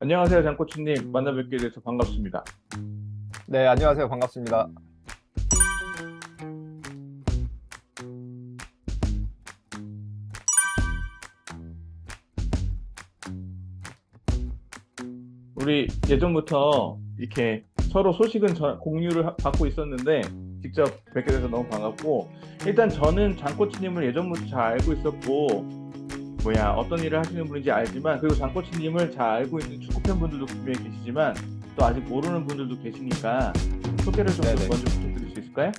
안녕하세요, 장코치님. 만나 뵙게 돼서 반갑습니다. 네, 안녕하세요. 반갑습니다. 우리 예전부터 이렇게 서로 소식은 공유를 받고 있었는데 직접 뵙게 돼서 너무 반갑고, 일단 저는 장코치님을 예전부터 잘 알고 있었고, 어떤 일을 하시는 분인지 알지만, 그리고 장코치님을 잘 알고 있는 축구 팬분들도 분명히 계시지만 또 아직 모르는 분들도 계시니까 소개를 좀 네네. 먼저 부탁드릴 수 있을까요?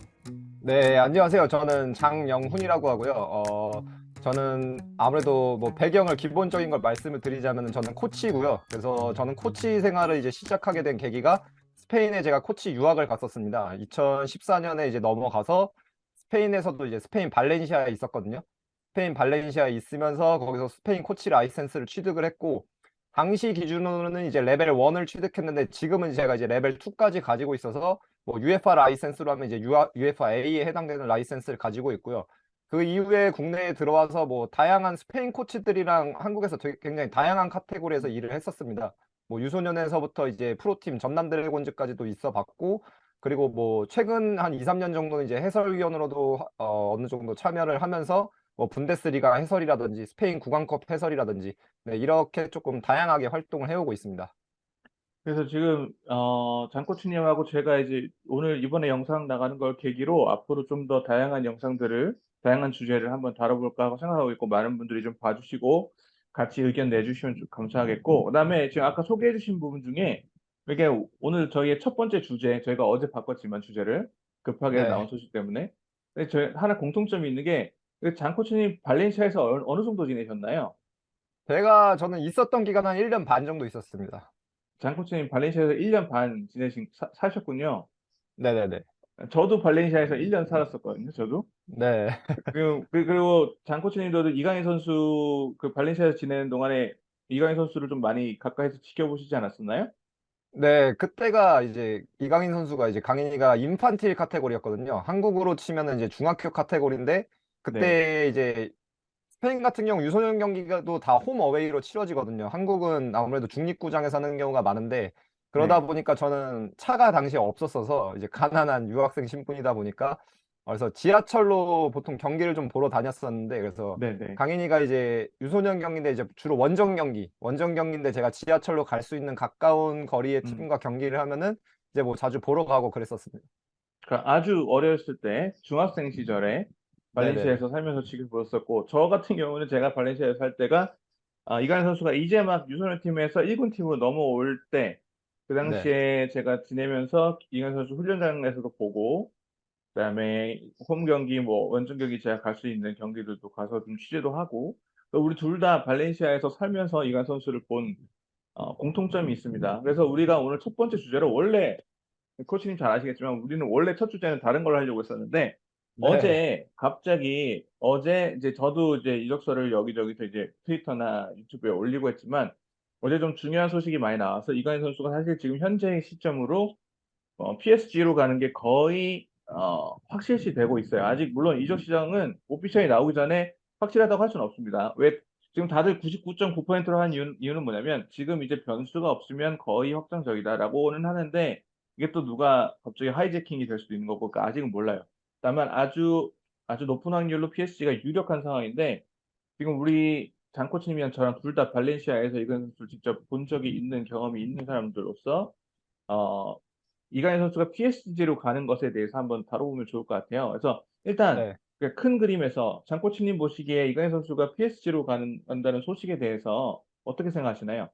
네, 안녕하세요. 저는 장영훈이라고 하고요. 저는 아무래도 뭐 배경을 기본적인 걸 말씀을 드리자면 저는 코치고요. 그래서 저는 코치 생활을 이제 시작하게 된 계기가 스페인에 제가 코치 유학을 갔었습니다. 2014년에 이제 넘어가서 스페인에서도 이제 스페인 발렌시아에 있었거든요. 스페인 발렌시아에 있으면서 거기서 스페인 코치 라이센스를 취득을 했고, 당시 기준으로는 이제 레벨 1을 취득했는데 지금은 제가 이제 레벨 2까지 가지고 있어서 뭐 UEFA 라이센스로 하면 이제 UEFA A에 해당되는 라이센스를 가지고 있고요. 그 이후에 국내에 들어와서 뭐 다양한 스페인 코치들이랑 한국에서 되게 굉장히 다양한 카테고리에서 일을 했었습니다. 뭐 유소년에서부터 이제 프로팀 전남 드래곤즈까지도 있어 봤고, 그리고 뭐 최근 한 2, 3년 정도는 이제 해설위원으로도 어느 정도 참여를 하면서 뭐 분데스리가 해설이라든지 스페인 구강컵 해설이라든지, 네, 이렇게 조금 다양하게 활동을 해오고 있습니다. 그래서 지금 장코치님하고 제가 이제 오늘 이번에 영상 나가는 걸 계기로 앞으로 좀 더 다양한 영상들을, 다양한 주제를 한번 다뤄볼까 하고 생각하고 있고, 많은 분들이 좀 봐주시고 같이 의견 내주시면 좀 감사하겠고, 그다음에 지금 아까 소개해주신 부분 중에 이게 오늘 저희의 첫 번째 주제, 저희가 어제 바꿨지만 주제를 급하게 나온 네. 소식 때문에, 근데 저희 하나 공통점이 있는 게, 그 장코치님 발렌시아에서 어느 정도 지내셨나요? 저는 있었던 기간 한 1년 반 정도 있었습니다. 장코치님 발렌시아에서 1년 반 사셨군요. 네네네. 저도 발렌시아에서 1년 살았었거든요, 저도. 네. 그리고 장 코치님도 이강인 선수 그 발렌시아에서 지내는 동안에 이강인 선수를 좀 많이 가까이서 지켜보시지 않았었나요? 네, 그때가 이제 이강인 선수가 이제 강인이가 인판틸 카테고리였거든요. 한국으로 치면은 이제 중학교 카테고리인데, 네, 그때 이제 스페인 같은 경우 유소년 경기가도 다 홈 어웨이로 치러지거든요. 한국은 아무래도 중립구장에서 하는 경우가 많은데, 그러다 네, 보니까 저는 차가 당시에 없었어서 이제 가난한 유학생 신분이다 보니까, 그래서 지하철로 보통 경기를 좀 보러 다녔었는데, 그래서 네, 네. 강인이가 이제 유소년 경기인데 이제 주로 원정 경기인데 제가 지하철로 갈 수 있는 가까운 거리의 음. 팀과 경기를 하면은 이제 뭐 자주 보러 가고 그랬었습니다. 그러니까 아주 어렸을 때 중학생 시절에 네네네. 발렌시아에서 살면서 지켜보셨었고, 저 같은 경우는 제가 발렌시아에 살 때가 이강인 선수가 이제 막 유소년 팀에서 1군 팀으로 넘어올 때, 그 네. 당시에 제가 지내면서 이강인 선수 훈련장에서도 보고, 그다음에 홈 경기 뭐 원정 경기 제가 갈 수 있는 경기들도 가서 좀 취재도 하고, 또 우리 둘 다 발렌시아에서 살면서 이강 선수를 본 공통점이 있습니다. 그래서 우리가 오늘 첫 번째 주제로, 원래 코치님 잘 아시겠지만 우리는 원래 첫 주제는 다른 걸 하려고 했었는데, 네. 어제 이제 저도 이제 이력서를 여기저기서 이제 트위터나 유튜브에 올리고 했지만, 어제 좀 중요한 소식이 많이 나와서 이강인 선수가 사실 지금 현재 시점으로 PSG로 가는 게 거의 확실시 되고 있어요. 아직 물론 이적 시장은 오피셜이 나오기 전에 확실하다고 할 수는 없습니다. 왜 지금 다들 99.9%로 한 이유는 뭐냐면, 지금 이제 변수가 없으면 거의 확정적이다라고는 하는데, 이게 또 누가 갑자기 하이제킹이 될 수도 있는 거고, 그러니까 아직은 몰라요. 다만 아주 높은 확률로 PSG가 유력한 상황인데, 지금 우리 장 코치님이랑 저랑 둘 다 발렌시아에서 이건 선수를 직접 본 적이 있는, 경험이 있는 사람들로서 어, 이강인 선수가 PSG로 가는 것에 대해서 한번 다뤄보면 좋을 것 같아요. 그래서 일단 네. 그큰 그림에서 장 코치님 보시기에 이강인 선수가 PSG로 간다는 소식에 대해서 어떻게 생각하시나요?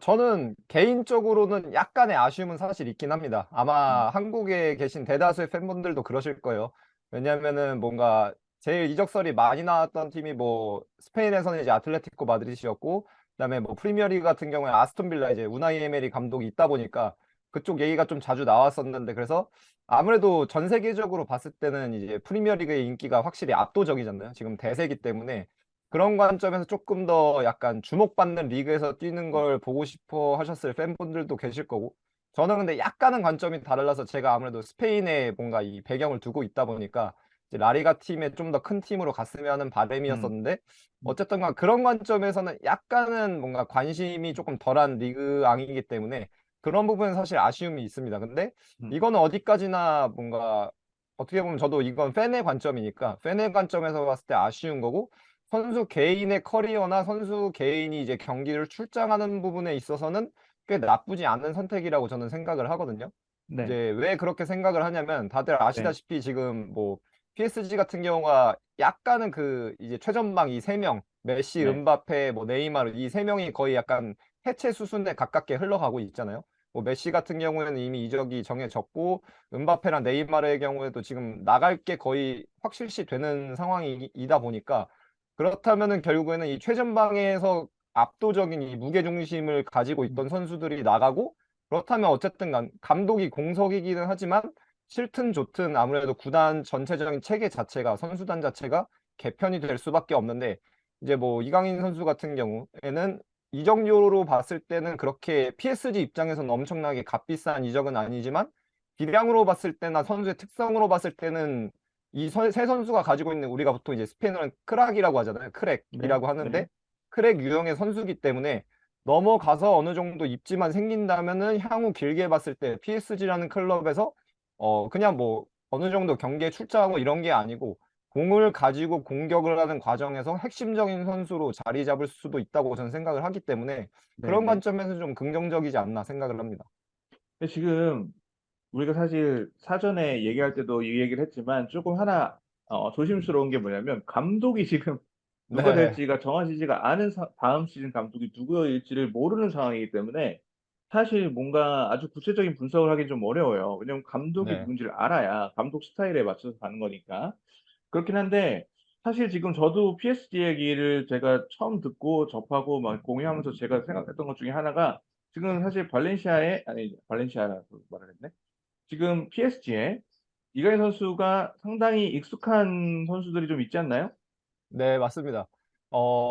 저는 개인적으로는 약간의 아쉬움은 사실 있긴 합니다. 음, 아마 한국에 계신 대다수의 팬분들도 그러실 거예요. 왜냐면은 뭔가 제일 이적설이 많이 나왔던 팀이 뭐 스페인에서는 이제 아틀레티코 마드리드였고, 그다음에 뭐 프리미어리그 같은 경우에 아스톤 빌라 이제 우나이 에메리 감독이 있다 보니까 그쪽 얘기가 좀 자주 나왔었는데, 그래서 아무래도 전 세계적으로 봤을 때는 이제 프리미어리그의 인기가 확실히 압도적이잖아요. 지금 대세기 때문에 그런 관점에서 조금 더 약간 주목받는 리그에서 뛰는 걸 보고 싶어 하셨을 팬분들도 계실 거고, 저는 근데 약간은 관점이 달라서 제가 아무래도 스페인에 뭔가 이 배경을 두고 있다 보니까 이제 라리가 팀에 좀 더 큰 팀으로 갔으면 하는 음, 바람이었었는데 어쨌든 간 그런 관점에서는 약간은 뭔가 관심이 조금 덜한 리그왕이기 때문에 그런 부분은 사실 아쉬움이 있습니다. 근데 음, 이거는 어디까지나 뭔가 어떻게 보면 저도 이건 팬의 관점이니까 팬의 관점에서 봤을 때 아쉬운 거고 선수 개인의 커리어나 선수 개인이 이제 경기를 출장하는 부분에 있어서는 꽤 나쁘지 않은 선택이라고 저는 생각을 하거든요. 네, 이제 왜 그렇게 생각을 하냐면 다들 네, 아시다시피 지금 뭐 PSG 같은 경우가 약간은 그 이제 최전방 이 세 명 메시, 네, 음바페, 뭐 네이마르 이 세 명이 거의 약간 해체 수순에 가깝게 흘러가고 있잖아요. 뭐 메시 같은 경우에는 이미 이적이 정해졌고 음바페랑 네이마르의 경우에도 지금 나갈 게 거의 확실시 되는 상황이다 보니까 그렇다면은 결국에는 이 최전방에서 압도적인 이 무게 중심을 가지고 음, 있던 선수들이 나가고 그렇다면 어쨌든 감독이 공석이기는 하지만 싫든 좋든 아무래도 구단 전체적인 체계 자체가 선수단 자체가 개편이 될 수밖에 없는데 이제 뭐 이강인 선수 같은 경우에는 이적료로 봤을 때는 그렇게 PSG 입장에서는 엄청나게 값비싼 이적은 아니지만 기량으로 봤을 때나 선수의 특성으로 봤을 때는 이 세 선수가 가지고 있는 우리가 보통 이제 스페인어는 크락이라고 하잖아요. 네, 크랙이라고 네, 하는데 크랙 유형의 선수기 때문에 넘어가서 어느 정도 입지만 생긴다면은 향후 길게 봤을 때 PSG라는 클럽에서 그냥 뭐 어느 정도 경기에 출장하고 이런 게 아니고 공을 가지고 공격을 하는 과정에서 핵심적인 선수로 자리 잡을 수도 있다고 저는 생각을 하기 때문에 네, 그런 네. 관점에서 좀 긍정적이지 않나 생각을 합니다. 근데 지금 우리가 사실 사전에 얘기할 때도 이 얘기를 했지만 조금 하나 조심스러운 게 뭐냐면 감독이 지금 누가 네, 될지가 정해지지가 않은 다음 시즌 감독이 누구일지를 모르는 상황이기 때문에 사실 뭔가 아주 구체적인 분석을 하기 좀 어려워요. 왜냐면 감독이 네, 누군지를 알아야 감독 스타일에 맞춰서 가는 거니까. 그렇긴 한데 사실 지금 저도 PSG 얘기를 제가 처음 듣고 접하고 막 공유하면서 제가 생각했던 것 중에 하나가 지금 사실 발렌시아에 아니 발렌시아라고 말을 했네. 지금 PSG에 이강인 선수가 상당히 익숙한 선수들이 좀 있지 않나요? 네, 맞습니다.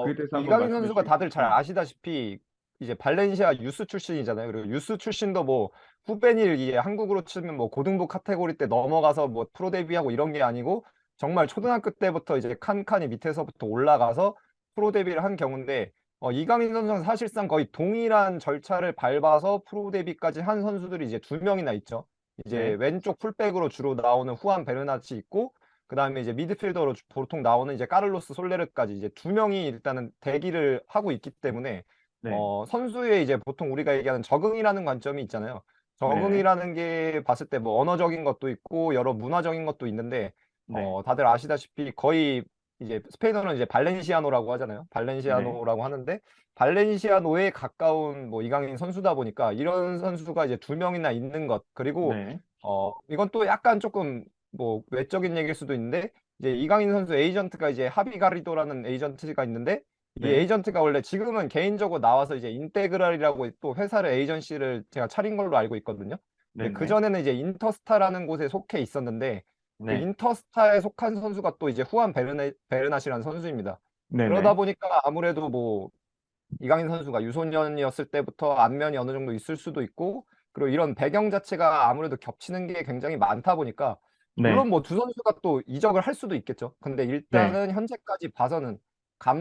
그에 대해서 한번 이강인 말씀해 선수가 주시죠. 다들 잘 아시다시피 이제 발렌시아 유스 출신이잖아요. 그리고 유스 출신도 뭐 후배닐 이게 한국으로 치면 뭐 고등부 카테고리 때 넘어가서 뭐 프로 데뷔하고 이런 게 아니고 정말 초등학교 때부터 이제 칸칸이 밑에서부터 올라가서 프로 데뷔를 한 경우인데 이강인 선수는 사실상 거의 동일한 절차를 밟아서 프로 데뷔까지 한 선수들이 이제 두 명이나 있죠. 이제 네, 왼쪽 풀백으로 주로 나오는 후안 베르나치 있고 그다음에 이제 미드필더로 보통 나오는 이제 까를로스 솔레르까지 이제 두 명이 일단은 대기를 하고 있기 때문에 네, 선수의 이제 보통 우리가 얘기하는 적응이라는 관점이 있잖아요. 네, 적응이라는 게 봤을 때 뭐 언어적인 것도 있고 여러 문화적인 것도 있는데 네, 다들 아시다시피 거의 이제 스페인어는 이제 발렌시아노라고 하잖아요. 네, 발렌시아노라고 하는데 발렌시아노에 가까운 뭐 이강인 선수다 보니까 이런 선수가 이제 두 명이나 있는 것 그리고 네, 이건 또 약간 조금 뭐 외적인 얘기일 수도 있는데 이제 이강인 선수 에이전트가 이제 하비 가리도라는 에이전트가 있는데 이 네, 에이전트가 원래 지금은 개인적으로 나와서 이제 인테그랄이라고 또 회사를 에이전시를 제가 차린 걸로 알고 있거든요. 네, 근데 네, 그전에는 이제 인터스타라는 곳에 속해 있었는데 그 네, 인터스타에 속한 선수가 또 이제 후안 베르나시라는 선수입니다. 네, 그러다 네, 보니까 아무래도 뭐 이강인 선수가 유소년이었을 때부터 안면이 어느 정도 있을 수도 있고 그리고 이런 배경 자체가 아무래도 겹치는 게 굉장히 많다 보니까 네, 물론 뭐 두 선수가 또 이적을 할 수도 있겠죠. 근데 네, 일단은 현재까지 봐서는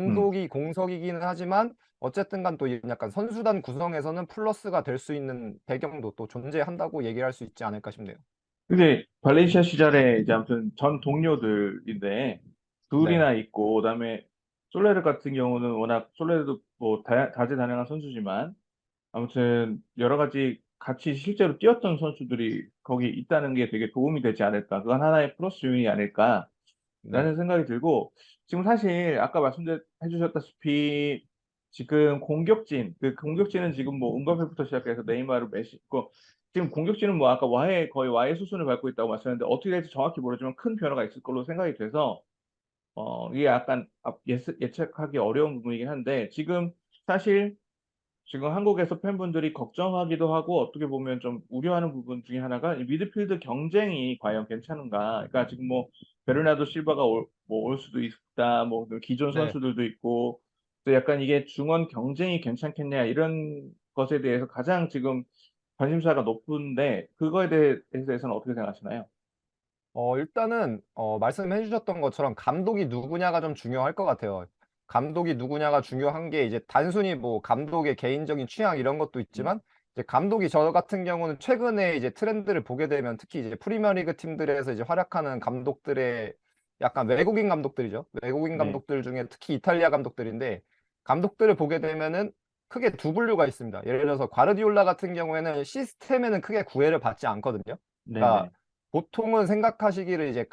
음. 감독이 공석이기는 하지만 어쨌든 간 또 약간 선수단 구성에서는 플러스가 될 수 있는 배경도 또 존재한다고 얘기를 할 수 있지 않을까 싶네요. 근데 발렌시아 시절에 이제 아무튼 전 동료들인데 네. 둘이나 있고 그다음에 솔레르 같은 경우는 워낙 솔레르도 뭐 다재다능한 선수지만 아무튼 여러 가지 같이 실제로 뛰었던 선수들이 거기 있다는 게 되게 도움이 되지 않을까. 그건 하나의 플러스 요인이 아닐까라는 네. 생각이 들고 지금 사실 아까 말씀해 주셨다시피 지금 공격진, 그 공격진은 지금 뭐 음바페부터 시작해서 네이마르, 메시, 그 지금 공격진은 뭐 아까 거의 와해 수순을 밟고 있다고 말씀했는데 어떻게 될지 정확히 모르지만 큰 변화가 있을 걸로 생각이 돼서 이게 약간 예측하기 어려운 부분이긴 한데 지금 사실 지금 한국에서 팬분들이 걱정하기도 하고 어떻게 보면 좀 우려하는 부분 중에 하나가 이 미드필드 경쟁이 과연 괜찮은가. 그러니까 지금 뭐 베르나르도 실바가 올 수도 있다. 뭐 기존 네. 선수들도 있고 또 약간 이게 중원 경쟁이 괜찮겠냐 이런 것에 대해서 가장 지금 관심사가 높은데 그거에 대해서는 어떻게 생각하시나요? 일단은 말씀해 주셨던 것처럼 감독이 누구냐가 좀 중요할 것 같아요. 감독이 누구냐가 중요한 게 이제 단순히 뭐 감독의 개인적인 취향 이런 것도 음, 있지만 이제 감독이 저 같은 경우는 최근에 이제 트렌드를 보게 되면 특히 이제 프리미어리그 팀들에서 이제 활약하는 감독들의 약간 외국인 감독들이죠. 외국인 네, 감독들 중에 특히 이탈리아 감독들인데 감독들을 보게 되면은 크게 두 분류가 있습니다. 예를 들어서 과르디올라 같은 경우에는 시스템에는 크게 구애를 받지 않거든요. 그러니까 네네, 보통은 생각하시기를 이제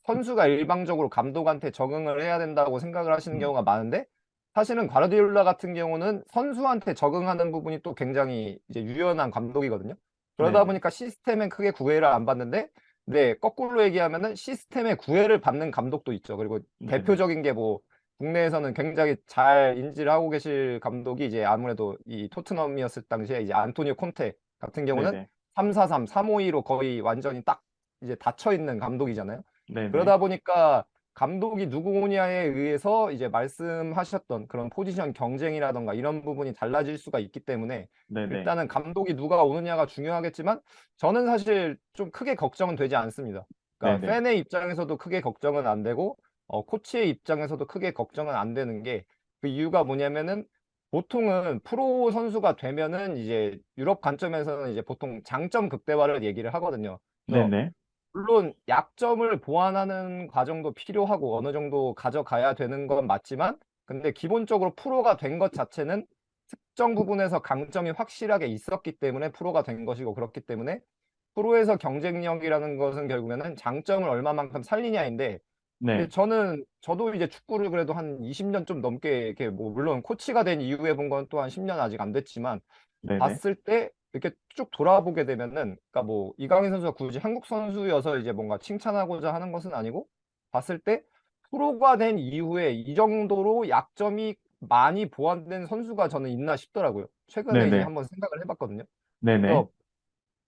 선수가 일방적으로 감독한테 적응을 해야 된다고 생각을 하시는 음, 경우가 많은데 사실은 과르디올라 같은 경우는 선수한테 적응하는 부분이 또 굉장히 이제 유연한 감독이거든요. 그러다 네네, 보니까 시스템엔 크게 구애를 안 받는데 네, 거꾸로 얘기하면은 시스템에 구애를 받는 감독도 있죠. 그리고 네네, 대표적인 게 뭐 국내에서는 굉장히 잘 인지를 하고 계실 감독이 이제 아무래도 이 토트넘이었을 당시에 이제 안토니오 콘테 같은 경우는 네네, 3-4-3, 3-5-2로 거의 완전히 딱 이제 닫혀 있는 감독이잖아요. 네네, 그러다 보니까 감독이 누구냐에 의해서 이제 말씀하셨던 그런 포지션 경쟁이라던가 이런 부분이 달라질 수가 있기 때문에 네네, 일단은 감독이 누가 오느냐가 중요하겠지만 저는 사실 좀 크게 걱정은 되지 않습니다. 그러니까 네네, 팬의 입장에서도 크게 걱정은 안 되고 코치의 입장에서도 크게 걱정은 안 되는 게 그 이유가 뭐냐면은 보통은 프로 선수가 되면은 이제 유럽 관점에서는 이제 보통 장점 극대화를 얘기를 하거든요. 그래서 네네, 물론 약점을 보완하는 과정도 필요하고 어느 정도 가져가야 되는 건 맞지만 근데 기본적으로 프로가 된 것 자체는 특정 부분에서 강점이 확실하게 있었기 때문에 프로가 된 것이고 그렇기 때문에 프로에서 경쟁력이라는 것은 결국에는 장점을 얼마만큼 살리냐인데 근데 네, 저도 이제 축구를 그래도 한 20년 좀 넘게 이렇게 뭐 물론 코치가 된 이후에 본 건 또한 10년 아직 안 됐지만 네네, 봤을 때 이렇게 쭉 돌아보게 되면은 그러니까 뭐 이강인 선수가 굳이 한국 선수여서 이제 뭔가 칭찬하고자 하는 것은 아니고 봤을 때 프로가 된 이후에 이 정도로 약점이 많이 보완된 선수가 저는 있나 싶더라고요. 최근에 이제 네네, 한번 생각을 해봤거든요. 네네,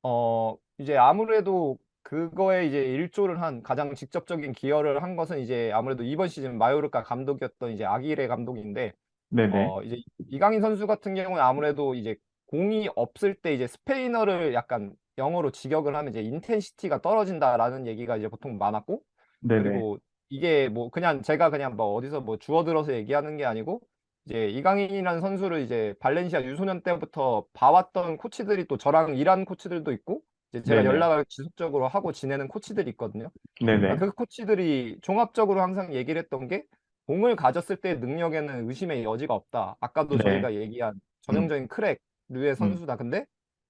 그래서 이제 아무래도 그거에 이제 일조를 한 가장 직접적인 기여를 한 것은 이제 아무래도 이번 시즌 마요르카 감독이었던 이제 아기레 감독인데 네네, 이제 이강인 선수 같은 경우는 아무래도 이제 공이 없을 때 이제 스페인어를 약간 영어로 직역을 하면 이제 인텐시티가 떨어진다라는 얘기가 이제 보통 많았고 네네, 그리고 이게 뭐 그냥 제가 그냥 뭐 어디서 뭐 주워들어서 얘기하는 게 아니고 이제 이강인이라는 선수를 이제 발렌시아 유소년 때부터 봐왔던 코치들이 또 저랑 일한 코치들도 있고 이제 제가 네네, 연락을 지속적으로 하고 지내는 코치들이 있거든요. 네네, 그러니까 그 코치들이 종합적으로 항상 얘기를 했던 게 공을 가졌을 때 능력에는 의심의 여지가 없다. 아까도 네, 저희가 얘기한 음, 전형적인 크랙류의 음, 선수다. 근데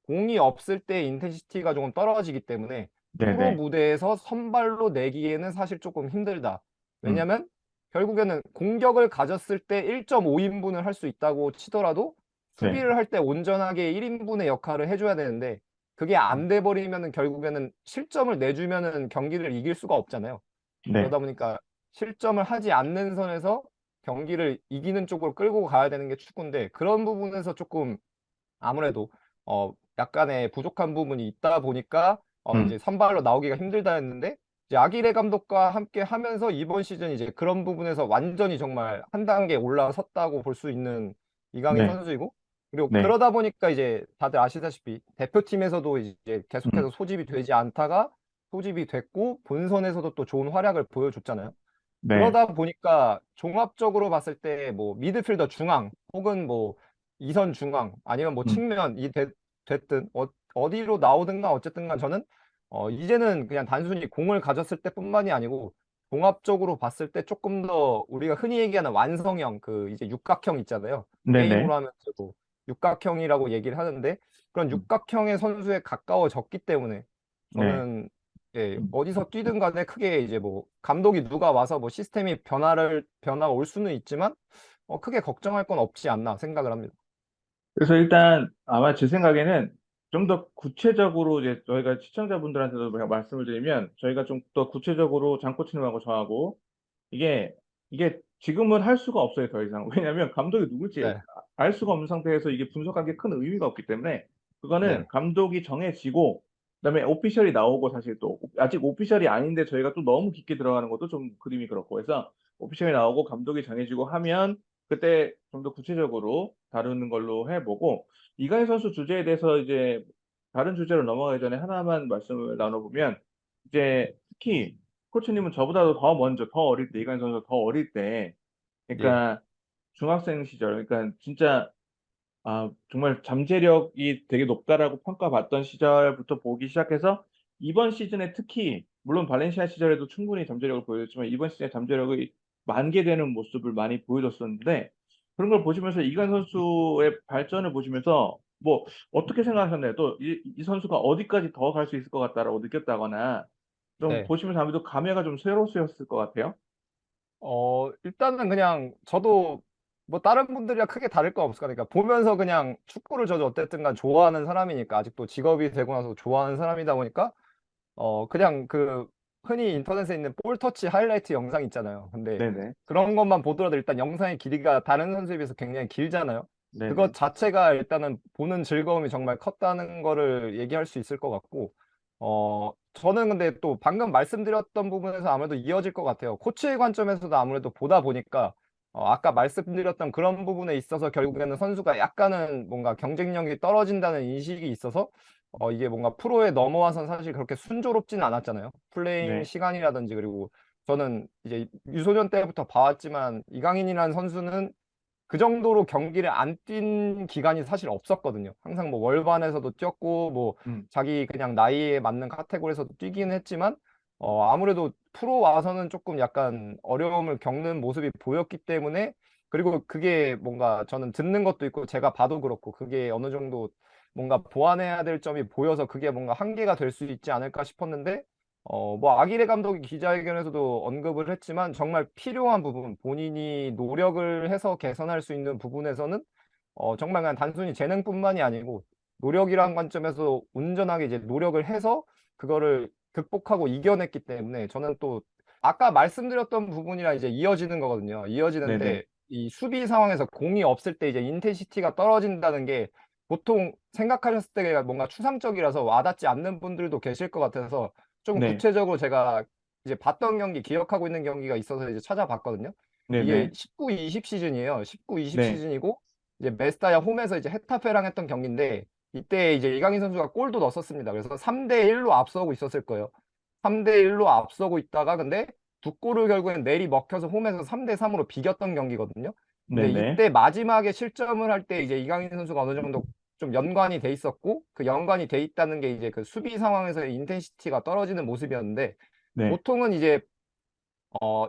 공이 없을 때 인텐시티가 조금 떨어지기 때문에 프로 네네, 무대에서 선발로 내기에는 사실 조금 힘들다. 음, 왜냐면 결국에는 공격을 가졌을 때 1.5인분을 할 수 있다고 치더라도 네, 수비를 할 때 온전하게 1인분의 역할을 해줘야 되는데 그게 안 돼 버리면은 결국에는 실점을 내주면은 경기를 이길 수가 없잖아요. 네, 그러다 보니까 실점을 하지 않는 선에서 경기를 이기는 쪽으로 끌고 가야 되는 게 축구인데 그런 부분에서 조금 아무래도 약간의 부족한 부분이 있다 보니까 음, 이제 선발로 나오기가 힘들다 했는데 이제 아기레 감독과 함께 하면서 이번 시즌 이제 그런 부분에서 완전히 정말 한 단계 올라섰다고 볼 수 있는 이강인 네, 선수이고 그리고 네, 그러다 보니까 이제 다들 아시다시피 대표팀에서도 이제 음, 계속해서 소집이 되지 않다가 소집이 됐고 본선에서도 또 좋은 활약을 보여줬잖아요. 네, 그러다 보니까 종합적으로 봤을 때 뭐 미드필더 중앙 혹은 뭐 이선 중앙 아니면 뭐 음, 측면이 됐든 어디로 나오든가 어쨌든 간 저는 이제는 그냥 단순히 공을 가졌을 때뿐만이 아니고 종합적으로 봤을 때 조금 더 우리가 흔히 얘기하는 완성형 그 이제 육각형 있잖아요. 네네, 게임으로 하면서도 육각형이라고 얘기를 하는데 그런 음, 육각형의 선수에 가까워졌기 때문에 네. 저는 예, 음. 어디서 뛰든 간에 크게 이제 뭐 감독이 누가 와서 뭐 시스템이 변화가 올 수는 있지만 크게 걱정할 건 없지 않나 생각을 합니다. 그래서 일단 아마 제 생각에는 좀 더 구체적으로 이제 저희가 시청자분들한테도 말씀을 드리면 저희가 좀 더 구체적으로 장 코치님하고 저하고 이게 이게 지금은 할 수가 없어요, 더 이상. 왜냐하면 감독이 누굴지 네, 알 수가 없는 상태에서 이게 분석하는 게 큰 의미가 없기 때문에 그거는 네, 감독이 정해지고 그다음에 오피셜이 나오고 사실 또 아직 오피셜이 아닌데 저희가 또 너무 깊게 들어가는 것도 좀 그림이 그렇고 해서 오피셜이 나오고 감독이 정해지고 하면 그때 좀 더 구체적으로 다루는 걸로 해보고 이강인 선수 주제에 대해서 이제 다른 주제로 넘어가기 전에 하나만 말씀을 나눠보면 이제 특히 코치님은 저보다도 더 먼저, 더 어릴 때, 이강인 선수가 더 어릴 때, 예. 그러니까 중학생 시절, 그러니까 진짜 정말 잠재력이 되게 높다라고 평가받던 시절부터 보기 시작해서 이번 시즌에 특히 물론 발렌시아 시절에도 충분히 잠재력을 보여줬지만 이번 시즌에 잠재력이 만개되는 모습을 많이 보여줬었는데 그런 걸 보시면서 이관 선수의 발전을 보시면서 뭐 어떻게 생각하셨나요? 또 이 선수가 어디까지 더 갈 수 있을 것 같다라고 느꼈다거나 좀 네. 보시면서 아무래도 감회가 좀 새로우셨을 것 같아요. 일단은 그냥 저도 뭐 다른 분들이랑 크게 다를 거 없을 거니까 보면서 그냥 축구를 저도 어쨌든 간 좋아하는 사람이니까 아직도 직업이 되고 나서 좋아하는 사람이다 보니까 그냥 그 흔히 인터넷에 있는 볼 터치 하이라이트 영상 있잖아요. 근데 네네. 그런 것만 보더라도 일단 영상의 길이가 다른 선수에 비해서 굉장히 길잖아요. 그것 네네. 자체가 일단은 보는 즐거움이 정말 컸다는 거를 얘기할 수 있을 것 같고, 저는 근데 또 방금 말씀드렸던 부분에서 아무래도 이어질 것 같아요. 코치의 관점에서도 아무래도 보다 보니까, 아까 말씀드렸던 그런 부분에 있어서 결국에는 선수가 약간은 뭔가 경쟁력이 떨어진다는 인식이 있어서 이게 뭔가 프로에 넘어와선 사실 그렇게 순조롭지는 않았잖아요. 플레잉 네. 시간이라든지 그리고 저는 이제 유소년 때부터 봐왔지만 이강인이라는 선수는 그 정도로 경기를 안 뛴 기간이 사실 없었거든요. 항상 뭐 월반에서도 뛰었고 뭐 음. 자기 그냥 나이에 맞는 카테고리에서도 뛰긴 했지만 아무래도 프로 와서는 조금 약간 어려움을 겪는 모습이 보였기 때문에 그리고 그게 뭔가 저는 듣는 것도 있고 제가 봐도 그렇고 그게 어느 정도 뭔가 보완해야 될 점이 보여서 그게 뭔가 한계가 될 수 있지 않을까 싶었는데 뭐 아기레 감독이 기자회견에서도 언급을 했지만 정말 필요한 부분, 본인이 노력을 해서 개선할 수 있는 부분에서는 정말 그냥 단순히 재능뿐만이 아니고 노력이란 관점에서 온전하게 이제 노력을 해서 그거를 극복하고 이겨냈기 때문에 저는 또 아까 말씀드렸던 부분이랑 이제 이어지는 거거든요. 네네. 이어지는데 이 수비 상황에서 공이 없을 때 이제 인텐시티가 떨어진다는 게 보통 생각하셨을 때 뭔가 추상적이라서 와닿지 않는 분들도 계실 것 같아서 좀 네. 구체적으로 제가 이제 봤던 경기, 기억하고 있는 경기가 있어서 이제 찾아봤거든요. 이게 네네. 19-20 시즌이에요. 19-20 네. 시즌이고 이제 메스타야 홈에서 이제 헤타페랑 했던 경기인데 이때 이제 이강인 선수가 골도 넣었었습니다. 그래서 3대 1로 앞서고 있었을 거예요. 3대 1로 앞서고 있다가 근데 두 골을 결국엔 내리 먹혀서 홈에서 3대 3으로 비겼던 경기거든요. 근데 네네. 이때 마지막에 실점을 할 때 이제 이강인 선수가 어느 정도 좀 연관이 돼 있었고 그 연관이 돼 있다는 게 이제 그 수비 상황에서의 인텐시티가 떨어지는 모습이었는데 네. 보통은 이제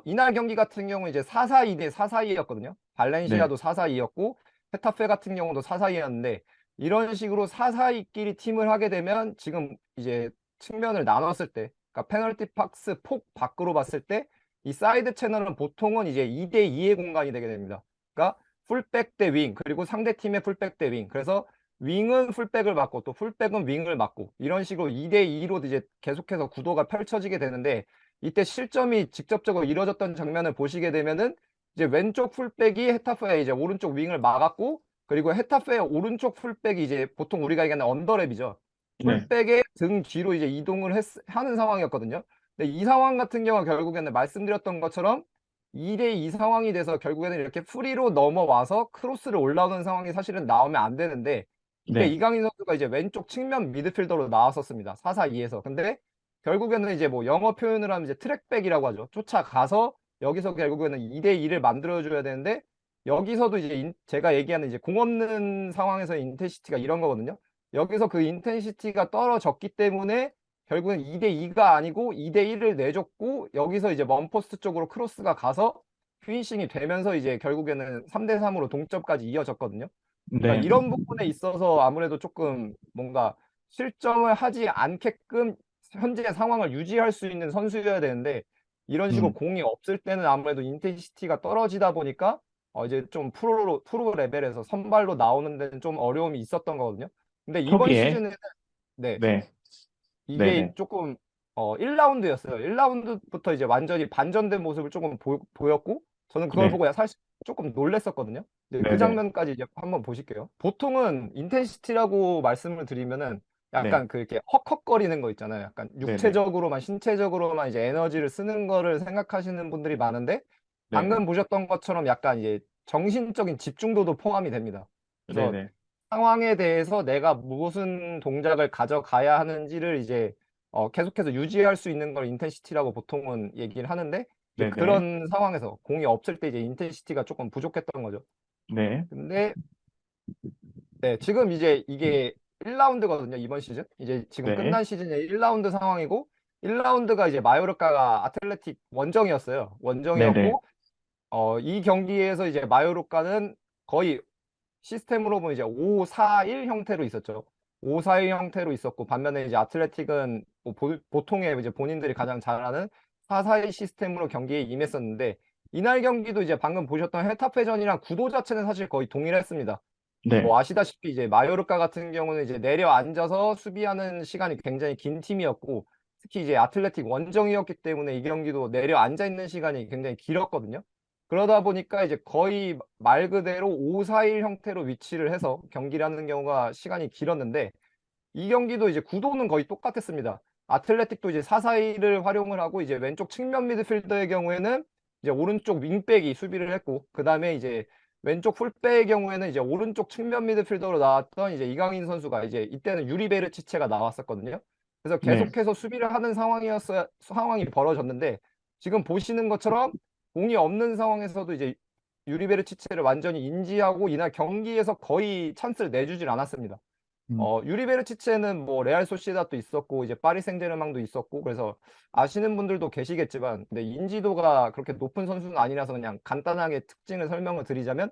이날 경기 같은 경우는 이제 4-4-2 대 4-4-2였거든요. 네. 발렌시아도 4-4-2였고 헤타페 같은 경우도 4-4-2였는데 이런 식으로 4-4-2끼리 팀을 하게 되면 지금 이제 측면을 나눴을 때 그러니까 페널티 박스 폭 밖으로 봤을 때 이 사이드 채널은 보통은 이제 2대 2의 공간이 되게 됩니다. 그러니까 풀백 대 윙, 그리고 상대팀의 풀백 대 윙. 그래서 윙은 풀백을 맞고 또 풀백은 윙을 맞고 이런 식으로 2대 2로 이제 계속해서 구도가 펼쳐지게 되는데 이때 실점이 직접적으로 이뤄졌던 장면을 보시게 되면은 이제 왼쪽 풀백이 헤타페의 이제 오른쪽 윙을 막았고 그리고 헤타페의 오른쪽 풀백이 이제 보통 우리가 얘기하는 언더랩이죠. 네. 풀백의 등 뒤로 이제 이동을 하는 상황이었거든요. 근데 이 상황 같은 경우 결국에는 말씀드렸던 것처럼 2대2 상황이 돼서 결국에는 이렇게 프리로 넘어와서 크로스를 올라오는 상황이 사실은 나오면 안 되는데 이때 네. 이강인 선수가 이제 왼쪽 측면 미드필더로 나왔었습니다. 4-4-2에서. 근데 결국에는 이제 뭐 영어 표현을 하면 이제 트랙백이라고 하죠. 쫓아가서 여기서 결국에는 2대2를 만들어줘야 되는데 여기서도 이제 제가 얘기하는 이제 공 없는 상황에서 인텐시티가 이런 거거든요. 여기서 그 인텐시티가 떨어졌기 때문에 결국엔 2대2가 아니고 2대1을 내줬고 여기서 이제 먼포스트 쪽으로 크로스가 가서 피니싱이 되면서 이제 결국에는 3대3으로 동점까지 이어졌거든요. 그러니까 네. 이런 부분에 있어서 아무래도 조금 뭔가 실점을 하지 않게끔 현재 상황을 유지할 수 있는 선수여야 되는데 이런 식으로 음. 공이 없을 때는 아무래도 인텐시티가 떨어지다 보니까 이제 좀 프로 레벨에서 선발로 나오는 데는 좀 어려움이 있었던 거거든요. 근데 이번 초기에. 시즌에는 네, 네. 이게 네네. 조금 1라운드였어요. 1라운드부터 이제 완전히 반전된 모습을 조금 보였고 저는 그걸 네. 보고 사실 조금 놀랬었거든요. 네, 그 네네. 장면까지 이제 한번 보실게요. 보통은 인텐시티라고 말씀을 드리면은 네. 약간 그 이렇게 헉헉거리는 거 있잖아요. 약간 네네. 육체적으로만 신체적으로만 이제 에너지를 쓰는 거를 생각하시는 분들이 많은데 네네. 방금 보셨던 것처럼 약간 이제 정신적인 집중도도 포함이 됩니다. 그래서 네네. 상황에 대해서 내가 무슨 동작을 가져가야 하는지를 이제 계속해서 유지할 수 있는 걸 인텐시티라고 보통은 얘기를 하는데 이제 네네. 그런 상황에서 공이 없을 때 이제 인텐시티가 조금 부족했던 거죠. 네. 근데 네, 지금 이제 이게 1라운드거든요, 이번 시즌. 이제 지금 네. 끝난 시즌의 1라운드 상황이고 1라운드가 이제 마요르카가 아틀레틱 원정이었어요. 네네. 원정이었고 이 경기에서 이제 마요르카는 거의 시스템으로 보면 이제 5-4-1 형태로 있었죠. 5-4-1 형태로 있었고 반면에 이제 아틀레틱은 뭐 보통의 이제 본인들이 가장 잘 아는 4-4-1 시스템으로 경기에 임했었는데 이날 경기도 이제 방금 보셨던 헤타페전이랑 구도 자체는 사실 거의 동일했습니다. 네. 뭐 아시다시피 이제 마요르카 같은 경우는 이제 내려앉아서 수비하는 시간이 굉장히 긴 팀이었고 특히 이제 아틀레틱 원정이었기 때문에 이 경기도 내려앉아 있는 시간이 굉장히 길었거든요. 그러다 보니까 이제 거의 말 그대로 5-4-1 형태로 위치를 해서 경기를 하는 경우가 시간이 길었는데 이 경기도 이제 구도는 거의 똑같았습니다. 아틀레틱도 이제 4-4-2를 활용을 하고 이제 왼쪽 측면 미드필더의 경우에는 이제 오른쪽 윙백이 수비를 했고 그다음에 이제 왼쪽 풀백의 경우에는 이제 오른쪽 측면 미드필더로 나왔던 이제 이강인 선수가 이제 이때는 유리 베르치체가 나왔었거든요. 그래서 네. 계속해서 수비를 하는 상황이 벌어졌는데 지금 보시는 것처럼 공이 없는 상황에서도 이제 유리 베르치체를 완전히 인지하고 이날 경기에서 거의 찬스를 내주질 않았습니다. 음. 유리 베르치체는 뭐 레알 소시에다도 있었고 이제 파리 생제르맹도 있었고 그래서 아시는 분들도 계시겠지만 근데 인지도가 그렇게 높은 선수는 아니라서 그냥 간단하게 특징을 설명을 드리자면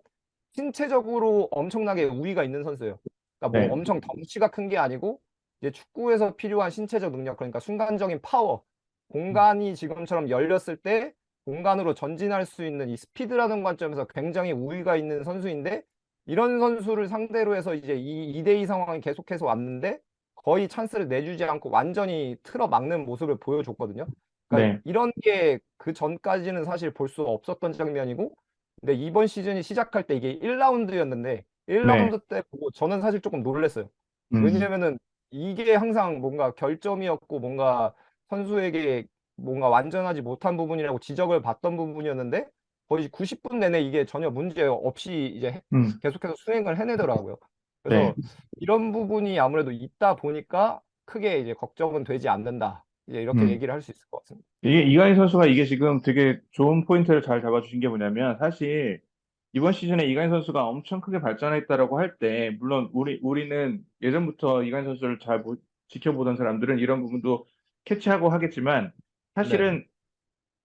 신체적으로 엄청나게 우위가 있는 선수예요. 그러니까 뭐 네. 엄청 덩치가 큰 게 아니고 이제 축구에서 필요한 신체적 능력 그러니까 순간적인 파워 공간이 지금처럼 열렸을 때 공간으로 전진할 수 있는 이 스피드라는 관점에서 굉장히 우위가 있는 선수인데 이런 선수를 상대로 해서 이제 이 2대2 상황이 계속해서 왔는데 거의 찬스를 내주지 않고 완전히 틀어막는 모습을 보여줬거든요. 그러니까 네. 이런 게 그 전까지는 사실 볼 수 없었던 장면이고 근데 이번 시즌이 시작할 때 이게 1라운드였는데 네. 1라운드 때 보고 저는 사실 조금 놀랐어요. 음. 왜냐면은 이게 항상 뭔가 결점이었고 뭔가 선수에게 뭔가 완전하지 못한 부분이라고 지적을 받던 부분이었는데 거의 90분 내내 이게 전혀 문제 없이 이제 음. 계속해서 수행을 해내더라고요. 네. 그래서 이런 부분이 아무래도 있다 보니까 크게 이제 걱정은 되지 않는다. 이제 이렇게 음. 얘기를 할 수 있을 것 같습니다. 이게 이강인 선수가 이게 지금 되게 좋은 포인트를 잘 잡아주신 게 뭐냐면 사실 이번 시즌에 이강인 선수가 엄청 크게 발전했다라고 할 때 물론 우리는 예전부터 이강인 선수를 잘 지켜보던 사람들은 이런 부분도 캐치하고 하겠지만 네, 사실은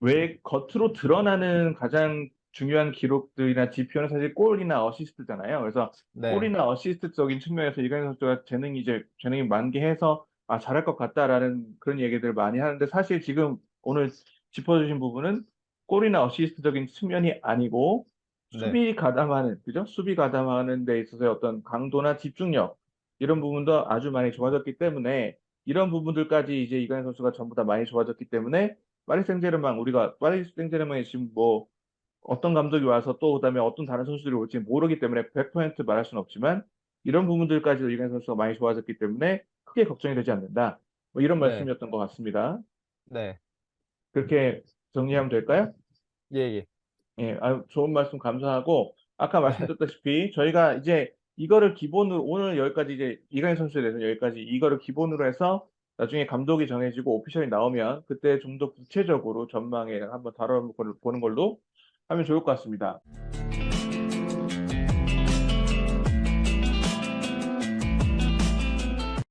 왜 겉으로 드러나는 가장 중요한 기록들이나 지표는 사실 골이나 어시스트잖아요. 그래서 네, 골이나 어시스트적인 측면에서 이강인 선수가 재능이 만개해서 아, 잘할 것 같다라는 그런 얘기들을 많이 하는데 사실 지금 오늘 짚어주신 부분은 골이나 어시스트적인 측면이 아니고 네, 수비 가담하는, 그죠? 수비 가담하는 데 있어서의 어떤 강도나 집중력 이런 부분도 아주 많이 좋아졌기 때문에 이런 부분들까지 이제 이강인 선수가 전부 다 많이 좋아졌기 때문에 우리가 파리 생제르맹에 지금 뭐 어떤 감독이 와서 또 그다음에 어떤 다른 선수들이 올지 모르기 때문에 100% 말할 수는 없지만 이런 부분들까지도 이강인 선수가 많이 좋아졌기 때문에 크게 걱정이 되지 않는다. 뭐 이런 네, 말씀이었던 것 같습니다. 네, 그렇게 정리하면 될까요? 예, 예, 예, 좋은 말씀 감사하고 아까 말씀드렸다시피 저희가 이제 이거를 기본으로 오늘 여기까지 이제 이강인 선수에 대해서 여기까지 이거를 기본으로 해서 나중에 감독이 정해지고 오피셜이 나오면 그때 좀 더 구체적으로 전망에 한번 다뤄보는 걸로 하면 좋을 것 같습니다.